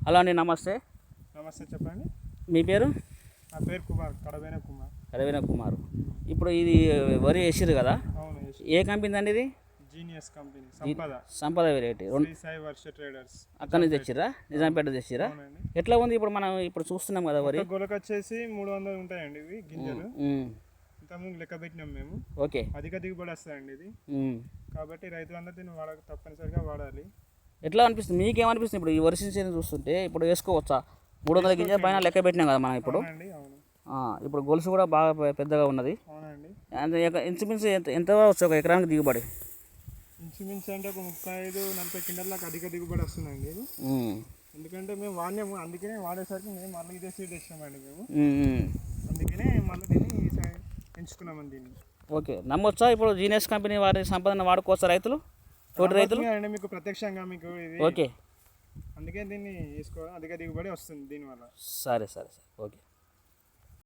Hello అండి, నమస్తే. నమస్తే, చెప్పండి. మీ పేరు? నా పేరు కుమార్, కడవైన కుమార్. కడవైన కుమార్. ఇప్పుడు ఇది వరి వేసిరు కదా? అవును. ఏ కంపెనీ అండి ఇది? జీనియస్ కంపెనీ, సంపద. సంపద వెరైటీ. శ్రీ సాయి వర్ష ట్రేడర్స్. అక్కడ నుంచి తెచ్చిరా? నిజాంపేట తెచ్చిరా? ఎట్లా ఉంది ఇప్పుడు? మనం ఇప్పుడు చూస్తున్నాం కదా వరి. గొలక వచ్చేసి 300 ఉంటాయండి ఇవి గింజలు. ఇంతకుముందు లెక్క పెట్టినాం మేము. ఓకే. అధిక దిగుబడి వస్తాయండి ఇది. కాబట్టి రైతులందరూ దీన్ని తప్పనిసరిగా వాడాలి. ఎట్లా అనిపిస్తుంది, మీకేమనిపిస్తుంది ఇప్పుడు ఈ వరి సీజన్ చూస్తుంటే? ఇప్పుడు వేసుకోవచ్చా? 300 గింజల పైన లెక్క పెట్టినాం కదా మనం ఇప్పుడు. ఇప్పుడు గొలుసు కూడా బాగా పెద్దగా ఉన్నది. అవునండి. ఇంచుమించు ఎంత వచ్చు ఒక ఎకరానికి దిగుబడి? ఇంచుమించు అంటే ఒక 35-40 క్వింటాలకు అధిక దిగుబడి వస్తుందండి ఇది. ఎందుకంటే మేము వాడినాము, అందుకనే వాడేసరికి మేము మళ్ళీ ఇదే సీడ్ వేసినామండి మేము. అందుకనే మళ్ళీ దీన్ని ఎంచుకున్నామండి దీన్ని. ఓకే, నమ్మొచ్చా ఇప్పుడు జీనియస్ కంపెనీ వారి సంపదన వాడుకోవచ్చా రైతులు, తోటి రైతులు? మీకు ప్రత్యక్షంగా మీకు ఇది. ఓకే. అందుకే దీన్ని వేసుకోవాలి, అధిక దిగుబడి వస్తుంది దీనివల్ల. సరే సరే సరే, ఓకే.